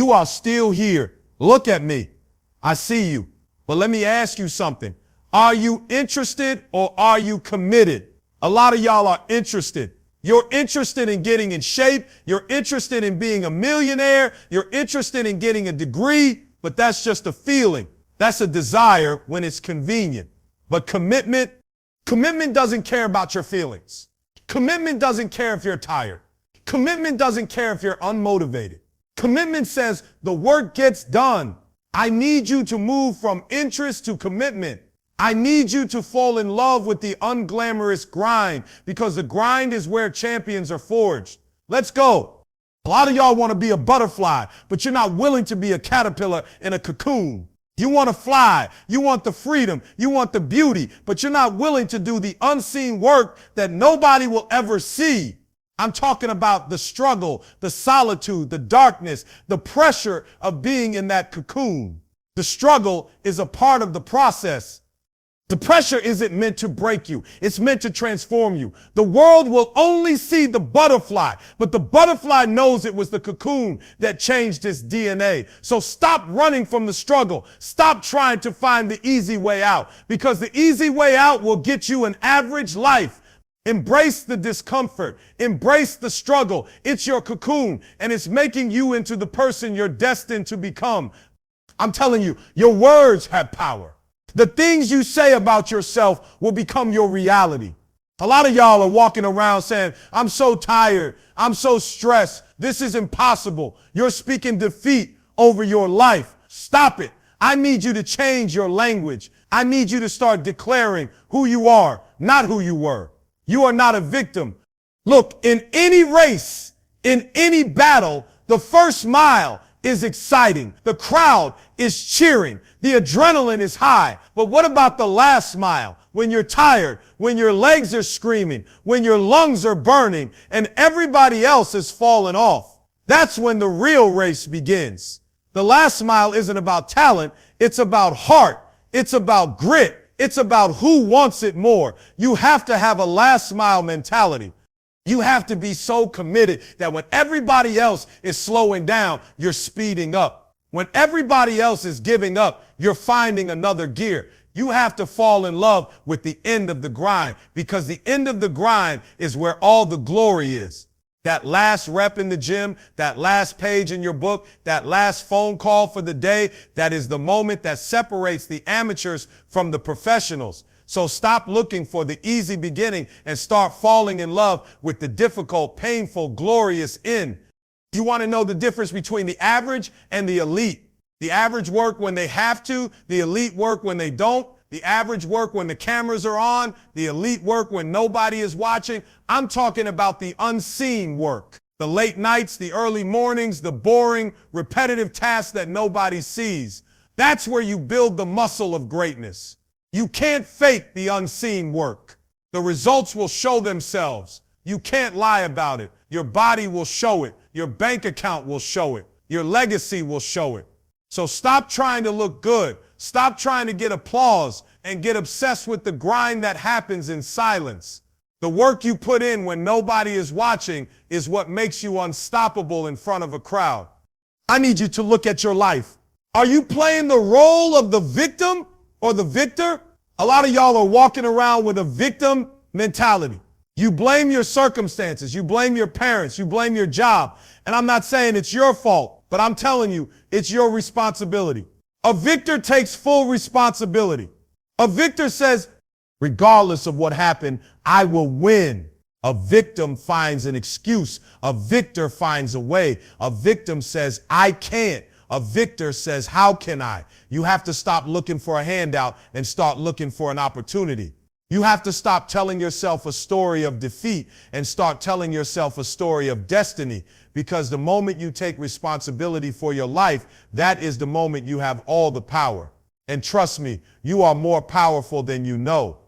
You are still here. Look at me. I see you. But let me ask you something. Are you interested or are you committed? A lot of y'all are interested. You're interested in getting in shape. You're interested in being a millionaire. You're interested in getting a degree, but that's just a feeling. That's a desire when it's convenient. But commitment doesn't care about your feelings. Commitment doesn't care if you're tired. Commitment doesn't care if you're unmotivated. Commitment says the work gets done. I need you to move from interest to commitment. I need you to fall in love with the unglamorous grind, because the grind is where champions are forged. Let's go. A lot of y'all want to be a butterfly, but you're not willing to be a caterpillar in a cocoon. You want to fly. You want the freedom. You want the beauty, but you're not willing to do the unseen work that nobody will ever see. I'm talking about the struggle, the solitude, the darkness, the pressure of being in that cocoon. The struggle is a part of the process. The pressure isn't meant to break you. It's meant to transform you. The world will only see the butterfly, but the butterfly knows it was the cocoon that changed its DNA. So stop running from the struggle. Stop trying to find the easy way out, because the easy way out will get you an average life. Embrace the discomfort. Embrace the struggle. It's your cocoon, and it's making you into the person you're destined to become. I'm telling you, your words have power. The things you say about yourself will become your reality. A lot of y'all are walking around saying, I'm so tired. I'm so stressed. This is impossible. You're speaking defeat over your life. Stop it. I need you to change your language. I need you to start declaring who you are, not who you were. You are not a victim. Look, in any race, in any battle, the first mile is exciting. The crowd is cheering. The adrenaline is high. But what about the last mile? When you're tired, when your legs are screaming, when your lungs are burning, and everybody else is falling off. That's when the real race begins. The last mile isn't about talent. It's about heart. It's about grit. It's about who wants it more. You have to have a last mile mentality. You have to be so committed that when everybody else is slowing down, you're speeding up. When everybody else is giving up, you're finding another gear. You have to fall in love with the end of the grind, because the end of the grind is where all the glory is. That last rep in the gym, that last page in your book, that last phone call for the day, that is the moment that separates the amateurs from the professionals. So stop looking for the easy beginning and start falling in love with the difficult, painful, glorious end. You want to know the difference between the average and the elite. The average work when they have to, the elite work when they don't. The average work when the cameras are on, the elite work when nobody is watching. I'm talking about the unseen work. The late nights, the early mornings, the boring, repetitive tasks that nobody sees. That's where you build the muscle of greatness. You can't fake the unseen work. The results will show themselves. You can't lie about it. Your body will show it. Your bank account will show it. Your legacy will show it. So stop trying to look good. Stop trying to get applause and get obsessed with the grind that happens in silence. The work you put in when nobody is watching is what makes you unstoppable in front of a crowd. I need you to look at your life. Are you playing the role of the victim or the victor? A lot of y'all are walking around with a victim mentality. You blame your circumstances. You blame your parents. You blame your job. And I'm not saying it's your fault, but I'm telling you, it's your responsibility. A victor takes full responsibility. A victor says, regardless of what happened, I will win. A victim finds an excuse. A victor finds a way. A victim says, I can't. A victor says, how can I? You have to stop looking for a handout and start looking for an opportunity. You have to stop telling yourself a story of defeat and start telling yourself a story of destiny, because the moment you take responsibility for your life, that is the moment you have all the power. And trust me, you are more powerful than you know.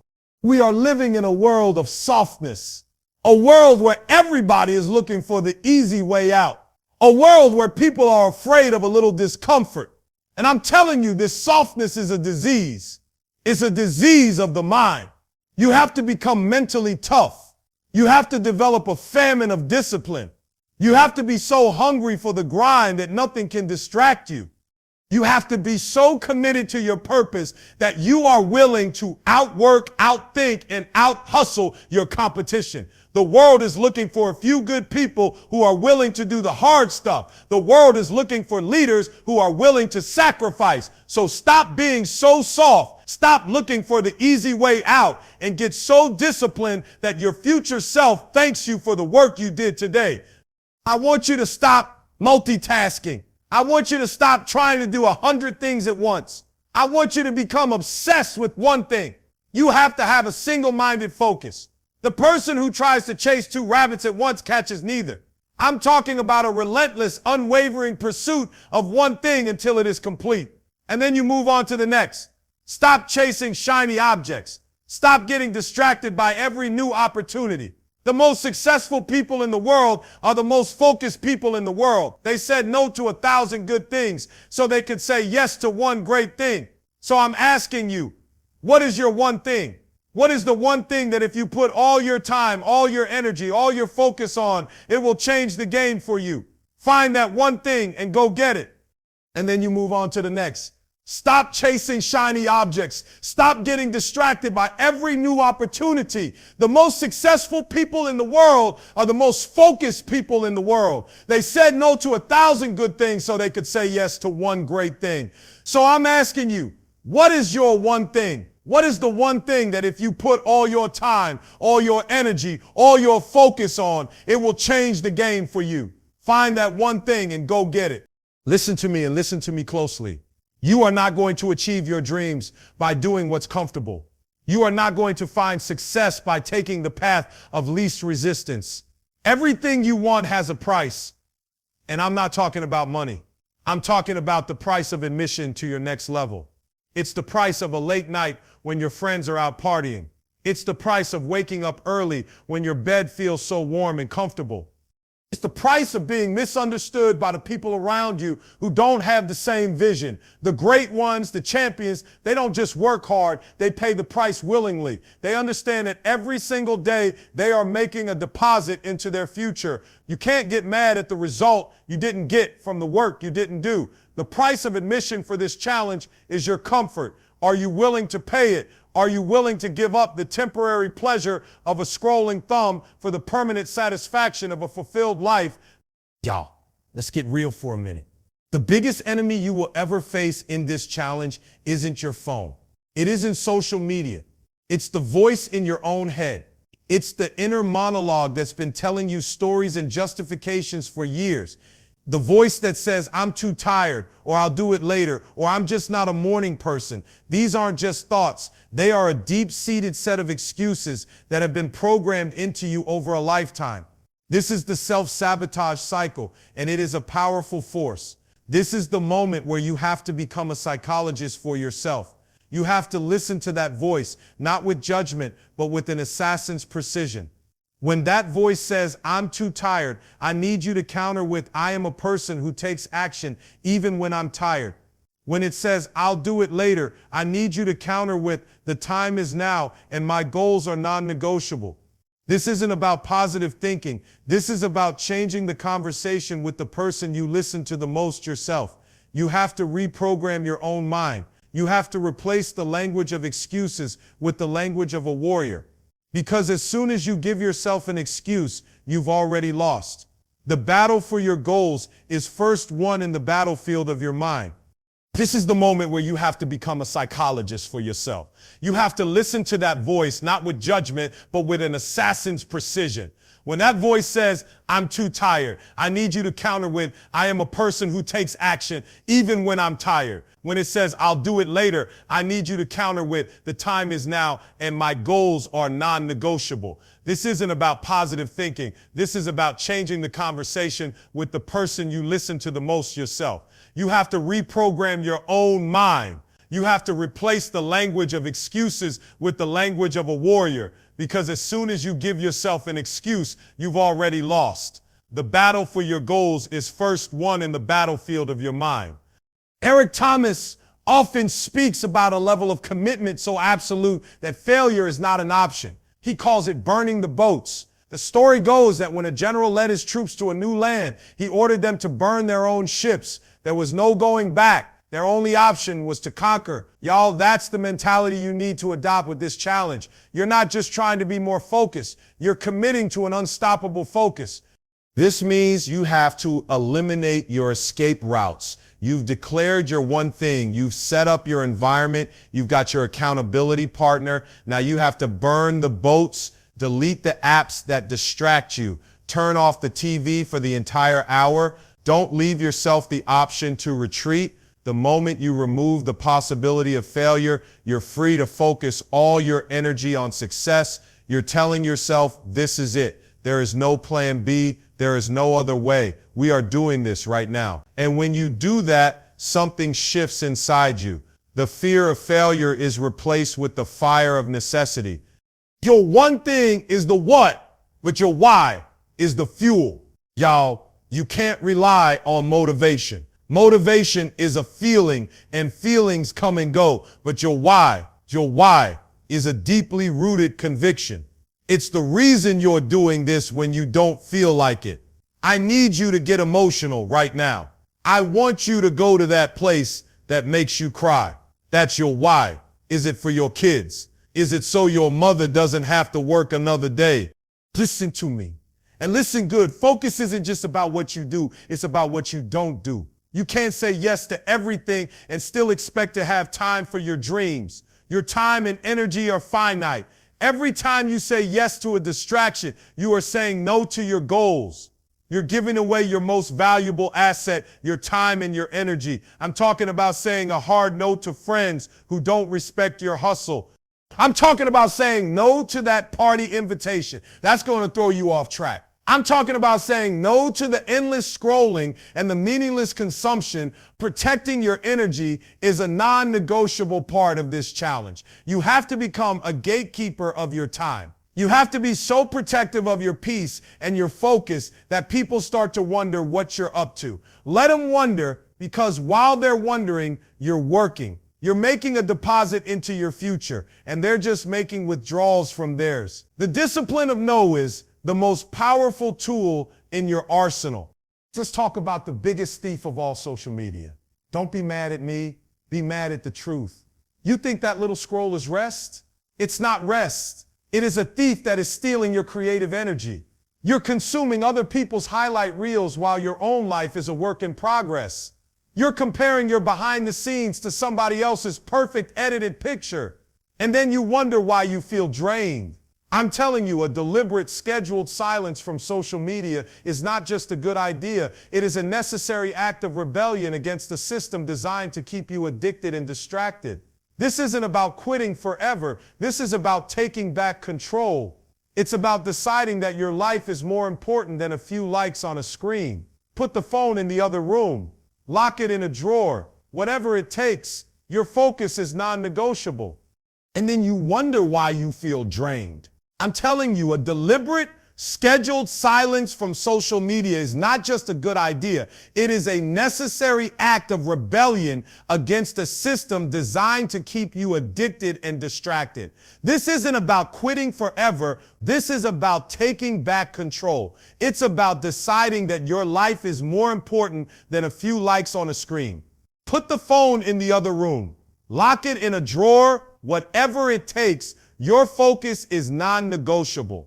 We are living in a world of softness, a world where everybody is looking for the easy way out, a world where people are afraid of a little discomfort. And I'm telling you, this softness is a disease. It's a disease of the mind. You have to become mentally tough. You have to develop a famine of discipline. You have to be so hungry for the grind that nothing can distract you. You have to be so committed to your purpose that you are willing to outwork, outthink, and out-hustle your competition. The world is looking for a few good people who are willing to do the hard stuff. The world is looking for leaders who are willing to sacrifice. So stop being so soft. Stop looking for the easy way out and get so disciplined that your future self thanks you for the work you did today. I want you to stop multitasking. I want you to stop trying to do 100 things at once. I want you to become obsessed with one thing. You have to have a single-minded focus. The person who tries to chase two rabbits at once catches neither. I'm talking about a relentless, unwavering pursuit of one thing until it is complete. And then you move on to the next. Stop chasing shiny objects. Stop getting distracted by every new opportunity. The most successful people in the world are the most focused people in the world. They said no to 1,000 good things so they could say yes to one great thing. So I'm asking you, what is your one thing? What is the one thing that if you put all your time, all your energy, all your focus on, it will change the game for you? Find that one thing and go get it. And then you move on to the next. Stop chasing shiny objects. Stop getting distracted by every new opportunity. The most successful people in the world are the most focused people in the world. They said no to 1,000 good things so they could say yes to one great thing. So I'm asking you, what is your one thing? What is the one thing that if you put all your time, all your energy, all your focus on, it will change the game for you? Find that one thing and go get it. Listen to me and listen to me closely. You are not going to achieve your dreams by doing what's comfortable. You are not going to find success by taking the path of least resistance. Everything you want has a price. And I'm not talking about money. I'm talking about the price of admission to your next level. It's the price of a late night when your friends are out partying. It's the price of waking up early when your bed feels so warm and comfortable. It's the price of being misunderstood by the people around you who don't have the same vision. The great ones, the champions, they don't just work hard, they pay the price willingly. They understand that every single day they are making a deposit into their future. You can't get mad at the result you didn't get from the work you didn't do. The price of admission for this challenge is your comfort. Are you willing to pay it? Are you willing to give up the temporary pleasure of a scrolling thumb for the permanent satisfaction of a fulfilled life? Y'all, let's get real for a minute. The biggest enemy you will ever face in this challenge isn't your phone. It isn't social media. It's the voice in your own head. It's the inner monologue that's been telling you stories and justifications for years. The voice that says, I'm too tired, or I'll do it later, or I'm just not a morning person. These aren't just thoughts. They are a deep-seated set of excuses that have been programmed into you over a lifetime. This is the self-sabotage cycle, and it is a powerful force. This is the moment where you have to become a psychologist for yourself. You have to listen to that voice, not with judgment, but with an assassin's precision. When that voice says, I'm too tired, I need you to counter with, I am a person who takes action even when I'm tired. When it says, I'll do it later, I need you to counter with, the time is now and my goals are non-negotiable. This isn't about positive thinking. This is about changing the conversation with the person you listen to the most yourself. You have to reprogram your own mind. You have to replace the language of excuses with the language of a warrior. Because as soon as you give yourself an excuse, you've already lost. The battle for your goals is first won in the battlefield of your mind. This is the moment where you have to become a psychologist for yourself. You have to listen to that voice, not with judgment, but with an assassin's precision. When that voice says, I'm too tired, I need you to counter with, I am a person who takes action even when I'm tired. When it says, I'll do it later, I need you to counter with, the time is now and my goals are non-negotiable. This isn't about positive thinking. This is about changing the conversation with the person you listen to the most yourself. You have to reprogram your own mind. You have to replace the language of excuses with the language of a warrior. Because as soon as you give yourself an excuse, you've already lost. The battle for your goals is first won in the battlefield of your mind. Eric Thomas often speaks about a level of commitment so absolute that failure is not an option. He calls it burning the boats. The story goes that when a general led his troops to a new land, he ordered them to burn their own ships. There was no going back. Their only option was to conquer. Y'all, that's the mentality you need to adopt with this challenge. You're not just trying to be more focused. You're committing to an unstoppable focus. This means you have to eliminate your escape routes. You've declared your one thing. You've set up your environment. You've got your accountability partner. Now you have to burn the boats, delete the apps that distract you, turn off the TV for the entire hour. Don't leave yourself the option to retreat. The moment you remove the possibility of failure, you're free to focus all your energy on success. You're telling yourself, this is it. There is no plan B. There is no other way. We are doing this right now. And when you do that, something shifts inside you. The fear of failure is replaced with the fire of necessity. Your one thing is the what, but your why is the fuel. Y'all, you can't rely on motivation. Motivation is a feeling, and feelings come and go, but your why is a deeply rooted conviction. It's the reason you're doing this when you don't feel like it. I need you to get emotional right now. I want you to go to that place that makes you cry. That's your why. Is it for your kids? Is it so your mother doesn't have to work another day? Listen to me, and listen good. Focus isn't just about what you do. It's about what you don't do. You can't say yes to everything and still expect to have time for your dreams. Your time and energy are finite. Every time you say yes to a distraction, you are saying no to your goals. You're giving away your most valuable asset, your time and your energy. I'm talking about saying a hard no to friends who don't respect your hustle. I'm talking about saying no to that party invitation. That's going to throw you off track. I'm talking about saying no to the endless scrolling and the meaningless consumption. Protecting your energy is a non-negotiable part of this challenge. You have to become a gatekeeper of your time. You have to be so protective of your peace and your focus that people start to wonder what you're up to. Let them wonder, because while they're wondering, you're working. You're making a deposit into your future, and they're just making withdrawals from theirs. The discipline of no is the most powerful tool in your arsenal. Let's talk about the biggest thief of all social media. Don't be mad at me. Be mad at the truth. You think that little scroll is rest? It's not rest. It is a thief that is stealing your creative energy. You're consuming other people's highlight reels while your own life is a work in progress. You're comparing your behind the scenes to somebody else's perfect edited picture. And then you wonder why you feel drained. I'm telling you, a deliberate, scheduled silence from social media is not just a good idea. It is a necessary act of rebellion against a system designed to keep you addicted and distracted. This isn't about quitting forever. This is about taking back control. It's about deciding that your life is more important than a few likes on a screen. Put the phone in the other room. Lock it in a drawer. Whatever it takes, your focus is non-negotiable. And then you wonder why you feel drained. I'm telling you, a deliberate, scheduled silence from social media is not just a good idea. It is a necessary act of rebellion against a system designed to keep you addicted and distracted. This isn't about quitting forever. This is about taking back control. It's about deciding that your life is more important than a few likes on a screen. Put the phone in the other room. Lock it in a drawer. Whatever it takes. Your focus is non-negotiable.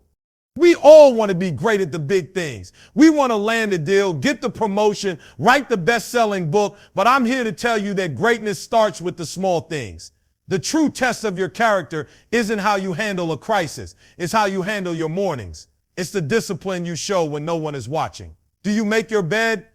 We all want to be great at the big things. We want to land a deal, get the promotion, write the best-selling book, but I'm here to tell you that greatness starts with the small things. The true test of your character isn't how you handle a crisis. It's how you handle your mornings. It's the discipline you show when no one is watching. Do you make your bed?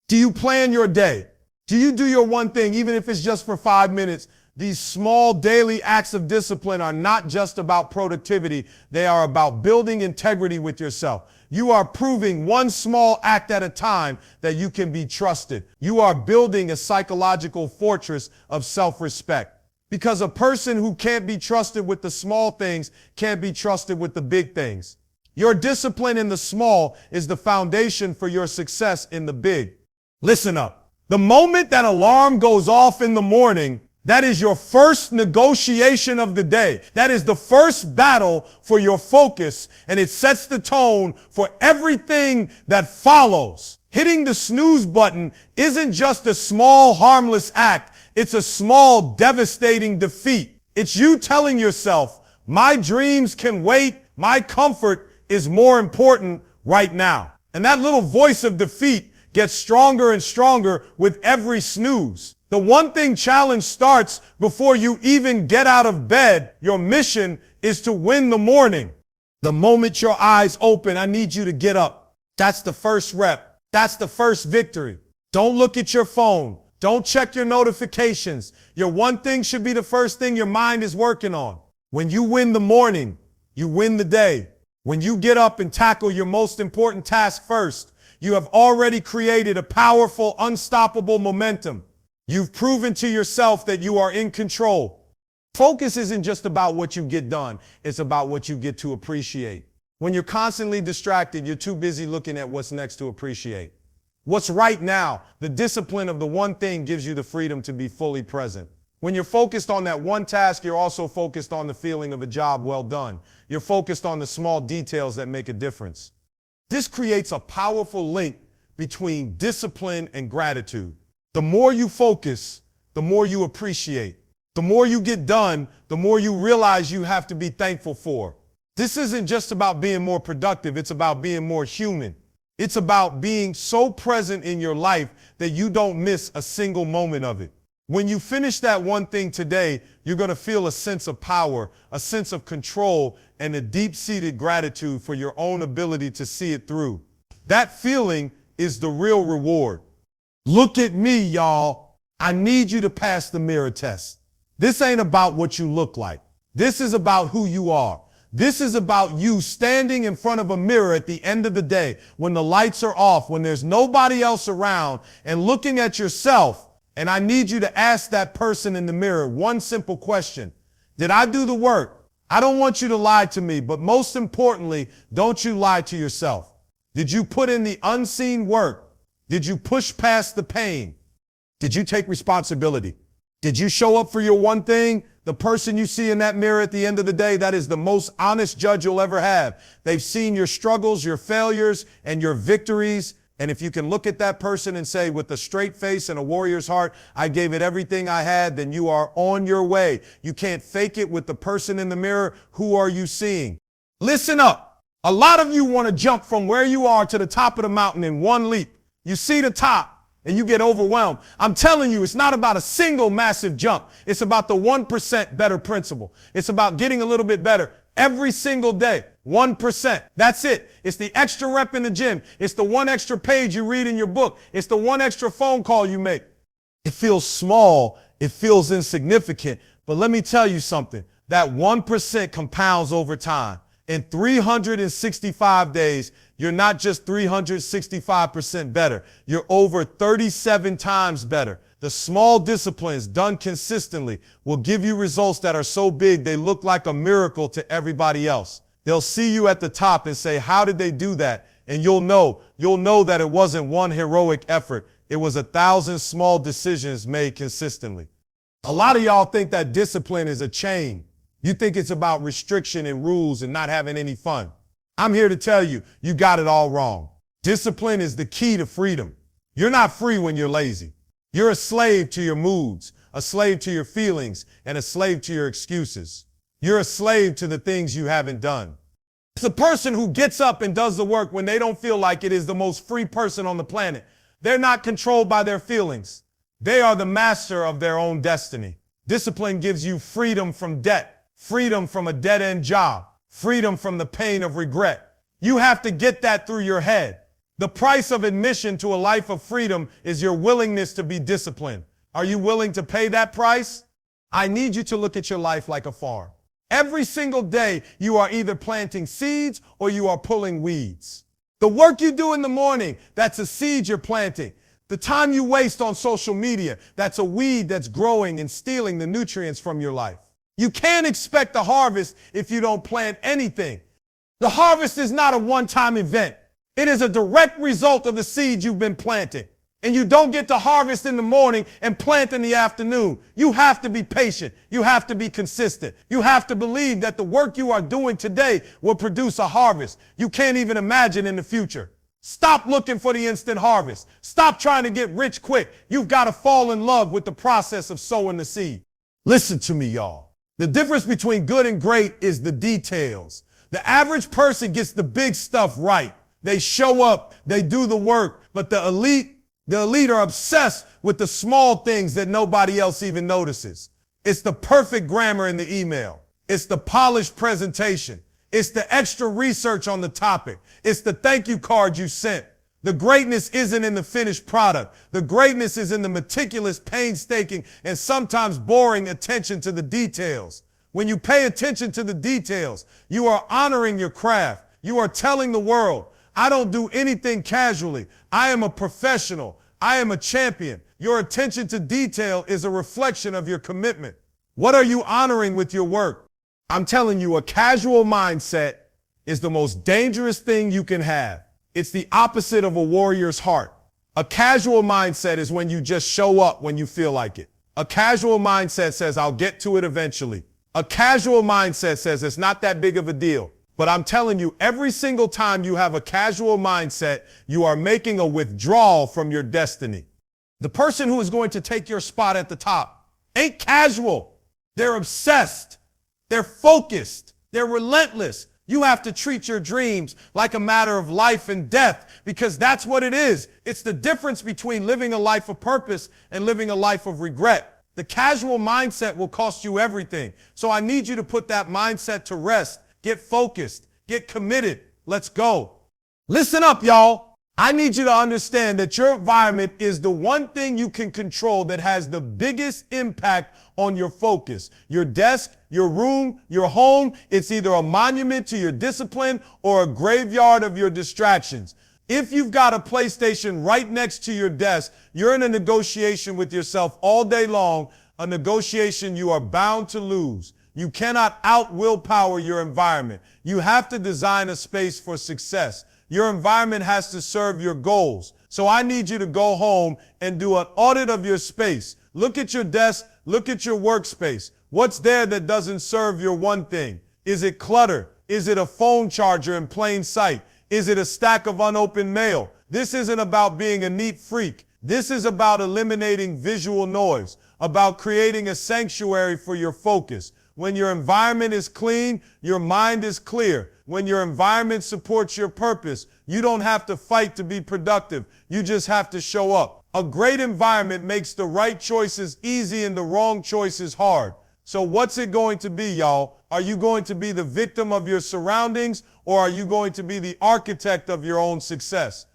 Do you plan your day? Do you do your one thing, even if it's just for 5 minutes? These small daily acts of discipline are not just about productivity. They are about building integrity with yourself. You are proving one small act at a time that you can be trusted. You are building a psychological fortress of self-respect. Because a person who can't be trusted with the small things can't be trusted with the big things. Your discipline in the small is the foundation for your success in the big. Listen up. The moment that alarm goes off in the morning, That is your first negotiation of the day. That is the first battle for your focus, and it sets the tone for everything that follows. Hitting the snooze button isn't just a small, harmless act. It's a small, devastating defeat. It's you telling yourself, my dreams can wait. My comfort is more important right now. And that little voice of defeat gets stronger and stronger with every snooze. The one thing challenge starts before you even get out of bed. Your mission is to win the morning. The moment your eyes open, I need you to get up. That's the first rep. That's the first victory. Don't look at your phone. Don't check your notifications. Your one thing should be the first thing your mind is working on. When you win the morning, you win the day. When you get up and tackle your most important task first, you have already created a powerful, unstoppable momentum. You've proven to yourself that you are in control. Focus isn't just about what you get done. It's about what you get to appreciate. When you're constantly distracted, you're too busy looking at what's next to appreciate. What's right now, the discipline of the one thing gives you the freedom to be fully present. When you're focused on that one task, you're also focused on the feeling of a job well done. You're focused on the small details that make a difference. This creates a powerful link between discipline and gratitude. The more you focus, the more you appreciate. The more you get done, the more you realize you have to be thankful for. This isn't just about being more productive. It's about being more human. It's about being so present in your life that you don't miss a single moment of it. When you finish that one thing today, you're going to feel a sense of power, a sense of control, and a deep-seated gratitude for your own ability to see it through. That feeling is the real reward. Look at me, y'all. I need you to pass the mirror test. This ain't about what you look like. This is about who you are. This is about you standing in front of a mirror at the end of the day when the lights are off, when there's nobody else around, and looking at yourself. And I need you to ask that person in the mirror one simple question. Did I do the work? I don't want you to lie to me, but most importantly, don't you lie to yourself. Did you put in the unseen work? Did you push past the pain? Did you take responsibility? Did you show up for your one thing? The person you see in that mirror at the end of the day, that is the most honest judge you'll ever have. They've seen your struggles, your failures, and your victories. And if you can look at that person and say, with a straight face and a warrior's heart, I gave it everything I had, then you are on your way. You can't fake it with the person in the mirror. Who are you seeing? Listen up. A lot of you want to jump from where you are to the top of the mountain in one leap. You see the top and you get overwhelmed. I'm telling you, it's not about a single massive jump. It's about the 1% better principle. It's about getting a little bit better every single day. 1%. That's it. It's the extra rep in the gym. It's the one extra page you read in your book. It's the one extra phone call you make. It feels small. It feels insignificant. But let me tell you something. That 1% compounds over time. In 365 days, you're not just 365% better. You're over 37 times better. The small disciplines done consistently will give you results that are so big they look like a miracle to everybody else. They'll see you at the top and say, how did they do that? And you'll know that it wasn't one heroic effort. It was 1,000 small decisions made consistently. A lot of y'all think that discipline is a chain. You think it's about restriction and rules and not having any fun. I'm here to tell you, you got it all wrong. Discipline is the key to freedom. You're not free when you're lazy. You're a slave to your moods, a slave to your feelings, and a slave to your excuses. You're a slave to the things you haven't done. It's a person who gets up and does the work when they don't feel like it is the most free person on the planet. They're not controlled by their feelings. They are the master of their own destiny. Discipline gives you freedom from debt, freedom from a dead-end job, freedom from the pain of regret. You have to get that through your head. The price of admission to a life of freedom is your willingness to be disciplined. Are you willing to pay that price? I need you to look at your life like a farm. Every single day, you are either planting seeds or you are pulling weeds. The work you do in the morning, that's a seed you're planting. The time you waste on social media, that's a weed that's growing and stealing the nutrients from your life. You can't expect a harvest if you don't plant anything. The harvest is not a one-time event. It is a direct result of the seed you've been planting. And you don't get to harvest in the morning and plant in the afternoon. You have to be patient. You have to be consistent. You have to believe that the work you are doing today will produce a harvest you can't even imagine in the future. Stop looking for the instant harvest. Stop trying to get rich quick. You've got to fall in love with the process of sowing the seed. Listen to me, y'all. The difference between good and great is the details. The average person gets the big stuff right. They show up, they do the work, but the elite are obsessed with the small things that nobody else even notices. It's the perfect grammar in the email. It's the polished presentation. It's the extra research on the topic. It's the thank you card you sent. The greatness isn't in the finished product. The greatness is in the meticulous, painstaking, and sometimes boring attention to the details. When you pay attention to the details, you are honoring your craft. You are telling the world, I don't do anything casually. I am a professional. I am a champion. Your attention to detail is a reflection of your commitment. What are you honoring with your work? I'm telling you, a casual mindset is the most dangerous thing you can have. It's the opposite of a warrior's heart. A casual mindset is when you just show up when you feel like it. A casual mindset says, I'll get to it eventually. A casual mindset says it's not that big of a deal. But I'm telling you, every single time you have a casual mindset, you are making a withdrawal from your destiny. The person who is going to take your spot at the top ain't casual. They're obsessed. They're focused. They're relentless. You have to treat your dreams like a matter of life and death, because that's what it is. It's the difference between living a life of purpose and living a life of regret. The casual mindset will cost you everything. So I need you to put that mindset to rest. Get focused. Get committed. Let's go. Listen up, y'all. I need you to understand that your environment is the one thing you can control that has the biggest impact on your focus. Your desk, your room, your home, it's either a monument to your discipline or a graveyard of your distractions. If you've got a PlayStation right next to your desk, you're in a negotiation with yourself all day long, a negotiation you are bound to lose. You cannot out-willpower your environment. You have to design a space for success. Your environment has to serve your goals. So I need you to go home and do an audit of your space. Look at your desk. Look at your workspace. What's there that doesn't serve your one thing? Is it clutter? Is it a phone charger in plain sight? Is it a stack of unopened mail? This isn't about being a neat freak. This is about eliminating visual noise, about creating a sanctuary for your focus. When your environment is clean, your mind is clear. When your environment supports your purpose, you don't have to fight to be productive. You just have to show up. A great environment makes the right choices easy and the wrong choices hard. So what's it going to be, y'all? Are you going to be the victim of your surroundings, or are you going to be the architect of your own success?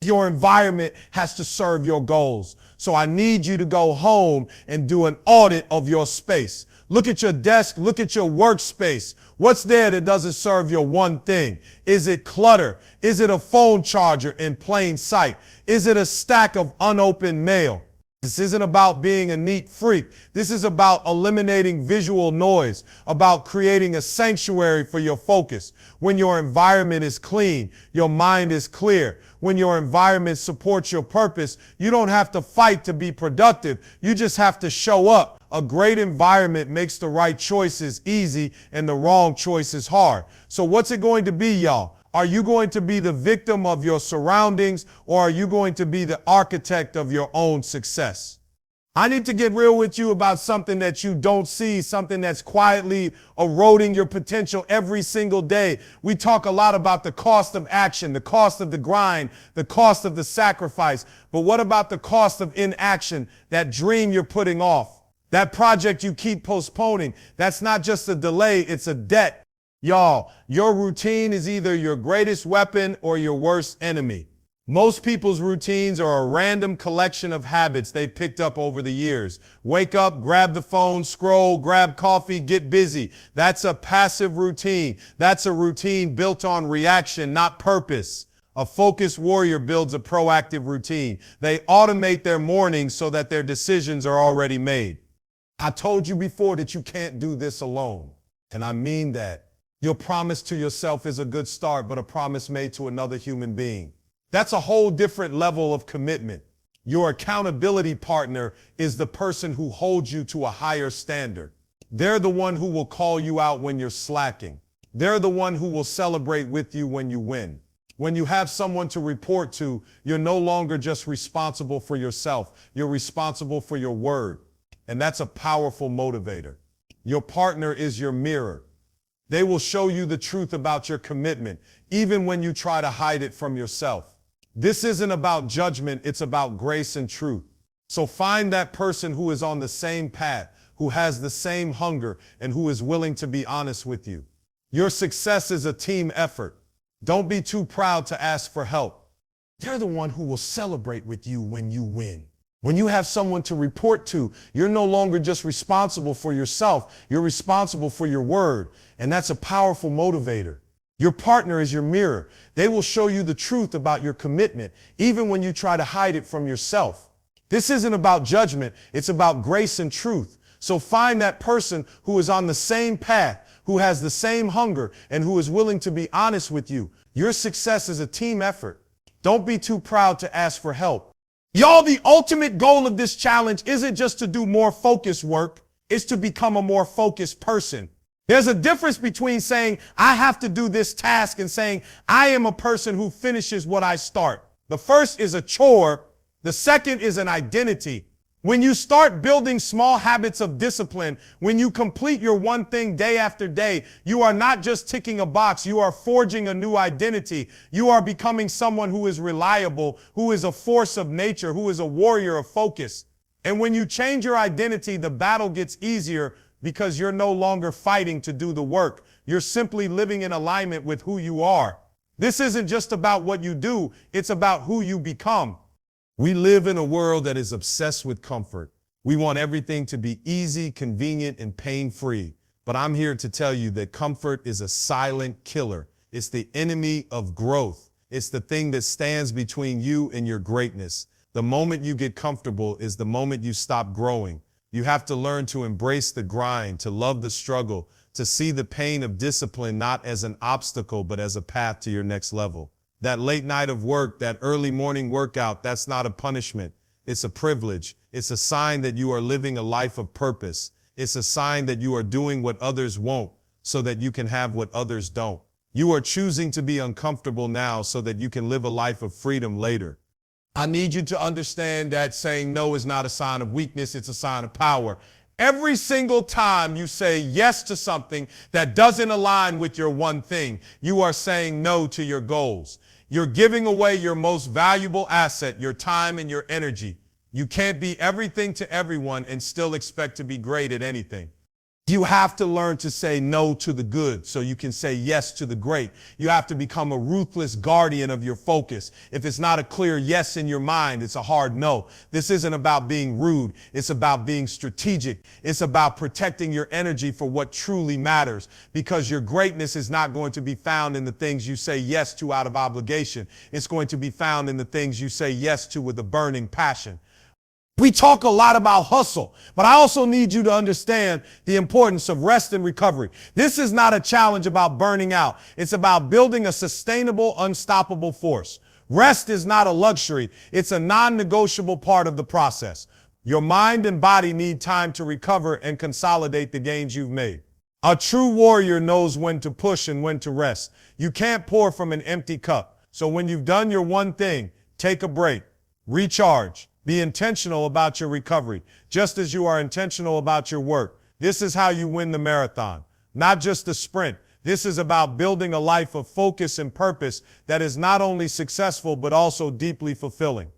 Your environment has to serve your goals. So I need you to go home and do an audit of your space. Look at your desk. Look at your workspace. What's there that doesn't serve your one thing? Is it clutter? Is it a phone charger in plain sight? Is it a stack of unopened mail? This isn't about being a neat freak. This is about eliminating visual noise, about creating a sanctuary for your focus. When your environment is clean, your mind is clear. When your environment supports your purpose, you don't have to fight to be productive. You just have to show up. A great environment makes the right choices easy and the wrong choices hard. So what's it going to be, y'all? Are you going to be the victim of your surroundings, or are you going to be the architect of your own success? I need to get real with you about something that you don't see, something that's quietly eroding your potential every single day. We talk a lot about the cost of action, the cost of the grind, the cost of the sacrifice. But what about the cost of inaction, that dream you're putting off, that project you keep postponing? That's not just a delay, it's a debt. Y'all, your routine is either your greatest weapon or your worst enemy. Most people's routines are a random collection of habits they picked up over the years. Wake up, grab the phone, scroll, grab coffee, get busy. That's a passive routine. That's a routine built on reaction, not purpose. A focused warrior builds a proactive routine. They automate their mornings so that their decisions are already made. I told you before that you can't do this alone, and I mean that. Your promise to yourself is a good start, but a promise made to another human being, that's a whole different level of commitment. Your accountability partner is the person who holds you to a higher standard. They're the one who will call you out when you're slacking. They're the one who will celebrate with you when you win. When you have someone to report to, you're no longer just responsible for yourself. You're responsible for your word. And that's a powerful motivator. Your partner is your mirror. They will show you the truth about your commitment, even when you try to hide it from yourself. This isn't about judgment, it's about grace and truth. So find that person who is on the same path, who has the same hunger, and who is willing to be honest with you. Your success is a team effort. Don't be too proud to ask for help. They're the one who will celebrate with you when you win. When you have someone to report to, you're no longer just responsible for yourself, you're responsible for your word, and that's a powerful motivator. Your partner is your mirror. They will show you the truth about your commitment, even when you try to hide it from yourself. This isn't about judgment, it's about grace and truth. So find that person who is on the same path, who has the same hunger, and who is willing to be honest with you. Your success is a team effort. Don't be too proud to ask for help. Y'all, the ultimate goal of this challenge isn't just to do more focused work, it's to become a more focused person. There's a difference between saying, I have to do this task, and saying, I am a person who finishes what I start. The first is a chore. The second is an identity. When you start building small habits of discipline, when you complete your one thing day after day, you are not just ticking a box, you are forging a new identity. You are becoming someone who is reliable, who is a force of nature, who is a warrior of focus. And when you change your identity, the battle gets easier because you're no longer fighting to do the work. You're simply living in alignment with who you are. This isn't just about what you do, it's about who you become. We live in a world that is obsessed with comfort. We want everything to be easy, convenient, and pain-free. But I'm here to tell you that comfort is a silent killer. It's the enemy of growth. It's the thing that stands between you and your greatness. The moment you get comfortable is the moment you stop growing. You have to learn to embrace the grind, to love the struggle, to see the pain of discipline not as an obstacle, but as a path to your next level. That late night of work, that early morning workout, that's not a punishment. It's a privilege. It's a sign that you are living a life of purpose. It's a sign that you are doing what others won't so that you can have what others don't. You are choosing to be uncomfortable now so that you can live a life of freedom later. I need you to understand that saying no is not a sign of weakness, it's a sign of power. Every single time you say yes to something that doesn't align with your one thing, you are saying no to your goals. You're giving away your most valuable asset, your time and your energy. You can't be everything to everyone and still expect to be great at anything. You have to learn to say no to the good so you can say yes to the great. You have to become a ruthless guardian of your focus. If it's not a clear yes in your mind, it's a hard no. This isn't about being rude. It's about being strategic. It's about protecting your energy for what truly matters, because your greatness is not going to be found in the things you say yes to out of obligation. It's going to be found in the things you say yes to with a burning passion. We talk a lot about hustle, but I also need you to understand the importance of rest and recovery. This is not a challenge about burning out. It's about building a sustainable, unstoppable force. Rest is not a luxury. It's a non-negotiable part of the process. Your mind and body need time to recover and consolidate the gains you've made. A true warrior knows when to push and when to rest. You can't pour from an empty cup. So when you've done your one thing, take a break, recharge. Be intentional about your recovery, just as you are intentional about your work. This is how you win the marathon, not just the sprint. This is about building a life of focus and purpose that is not only successful, but also deeply fulfilling.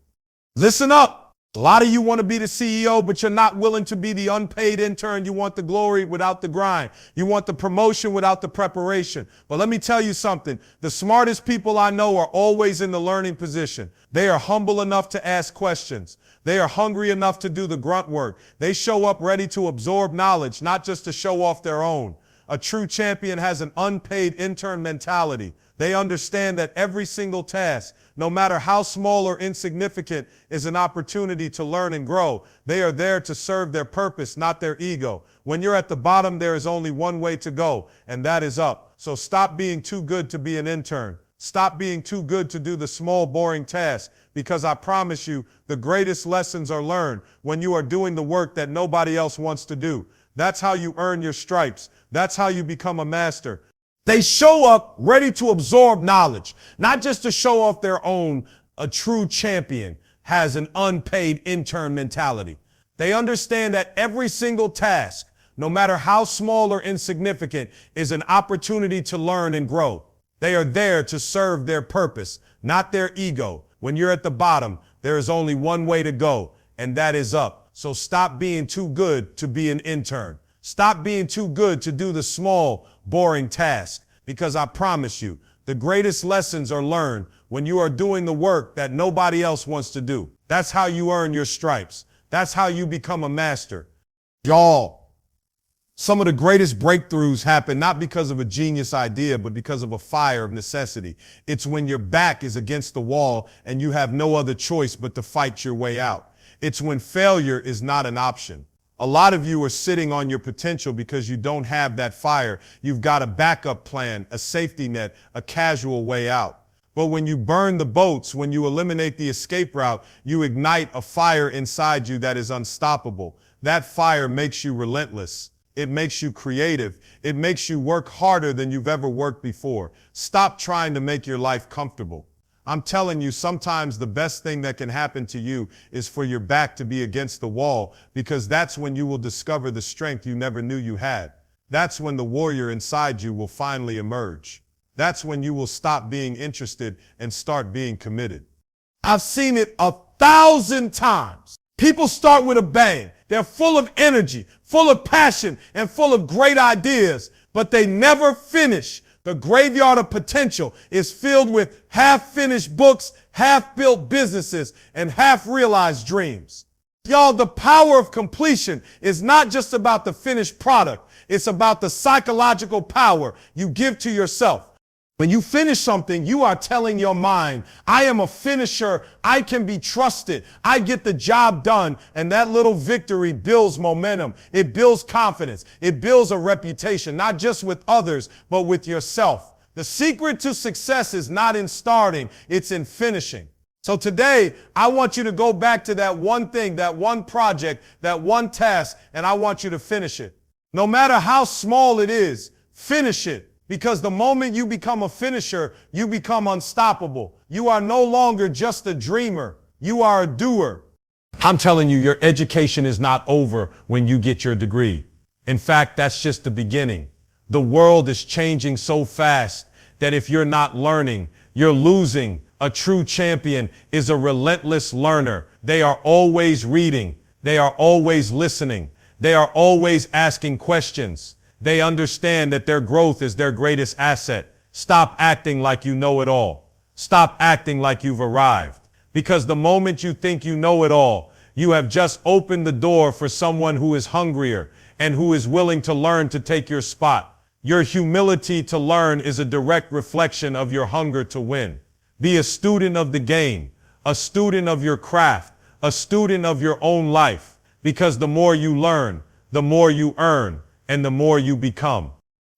Listen up. A lot of you want to be the CEO, but you're not willing to be the unpaid intern. You want the glory without the grind. You want the promotion without the preparation. But let me tell you something. The smartest people I know are always in the learning position. They are humble enough to ask questions. They are hungry enough to do the grunt work. They show up ready to absorb knowledge, not just to show off their own. A true champion has an unpaid intern mentality. They understand that every single task, no matter how small or insignificant, is an opportunity to learn and grow. They are there to serve their purpose, not their ego. When you're at the bottom, there is only one way to go, and that is up. So stop being too good to be an intern. Stop being too good to do the small, boring tasks, because I promise you, the greatest lessons are learned when you are doing the work that nobody else wants to do. That's how you earn your stripes. That's how you become a master. They show up ready to absorb knowledge, not just to show off their own. A true champion has an unpaid intern mentality. They understand that every single task, no matter how small or insignificant, is an opportunity to learn and grow. They are there to serve their purpose, not their ego. When you're at the bottom, there is only one way to go, and that is up. So stop being too good to be an intern. Stop being too good to do the small, boring task, because I promise you, the greatest lessons are learned when you are doing the work that nobody else wants to do. That's how you earn your stripes. That's how you become a master. Y'all, some of the greatest breakthroughs happen not because of a genius idea, but because of a fire of necessity. It's when your back is against the wall and you have no other choice but to fight your way out. It's when failure is not an option. A lot of you are sitting on your potential because you don't have that fire. You've got a backup plan, a safety net, a casual way out. But when you burn the boats, when you eliminate the escape route, you ignite a fire inside you that is unstoppable. That fire makes you relentless. It makes you creative. It makes you work harder than you've ever worked before. Stop trying to make your life comfortable. I'm telling you, sometimes the best thing that can happen to you is for your back to be against the wall, because that's when you will discover the strength you never knew you had. That's when the warrior inside you will finally emerge. That's when you will stop being interested and start being committed. I've seen it 1,000 times. People start with a bang. They're full of energy, full of passion, and full of great ideas, but they never finish. The graveyard of potential is filled with half-finished books, half-built businesses, and half-realized dreams. Y'all, the power of completion is not just about the finished product. It's about the psychological power you give to yourself. When you finish something, you are telling your mind, I am a finisher, I can be trusted, I get the job done, and that little victory builds momentum. It builds confidence. It builds a reputation, not just with others, but with yourself. The secret to success is not in starting, it's in finishing. So today, I want you to go back to that one thing, that one project, that one task, and I want you to finish it. No matter how small it is, finish it. Because the moment you become a finisher, you become unstoppable. You are no longer just a dreamer. You are a doer. I'm telling you, your education is not over when you get your degree. In fact, that's just the beginning. The world is changing so fast that if you're not learning, you're losing. A true champion is a relentless learner. They are always reading. They are always listening. They are always asking questions. They understand that their growth is their greatest asset. Stop acting like you know it all. Stop acting like you've arrived. Because the moment you think you know it all, you have just opened the door for someone who is hungrier and who is willing to learn to take your spot. Your humility to learn is a direct reflection of your hunger to win. Be a student of the game, a student of your craft, a student of your own life. Because the more you learn, the more you earn, and the more you become.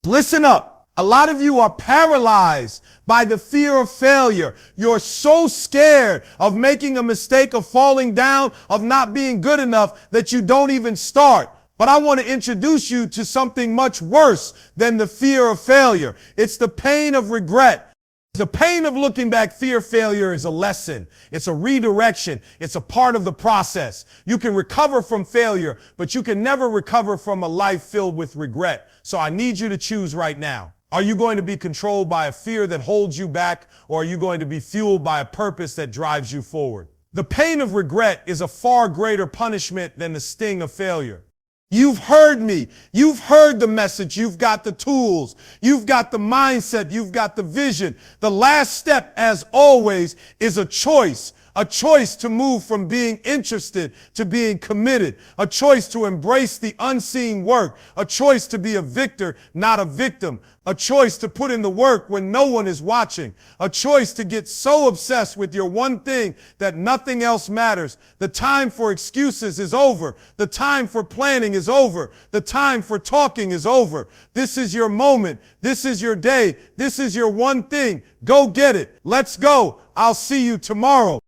Listen up. A lot of you are paralyzed by the fear of failure. You're so scared of making a mistake, of falling down, of not being good enough that you don't even start. But I want to introduce you to something much worse than the fear of failure. It's the pain of regret. The pain of looking back. Fear of failure is a lesson. It's a redirection. It's a part of the process. You can recover from failure, but you can never recover from a life filled with regret. So I need you to choose right now. Are you going to be controlled by a fear that holds you back, or are you going to be fueled by a purpose that drives you forward? The pain of regret is a far greater punishment than the sting of failure. You've heard me. You've heard the message. You've got the tools. You've got the mindset. You've got the vision. The last step, as always, is a choice A choice to move from being interested to being committed. A choice to embrace the unseen work. A choice to be a victor, not a victim. A choice to put in the work when no one is watching. A choice to get so obsessed with your one thing that nothing else matters. The time for excuses is over. The time for planning is over. The time for talking is over. This is your moment. This is your day. This is your one thing. Go get it. Let's go. I'll see you tomorrow.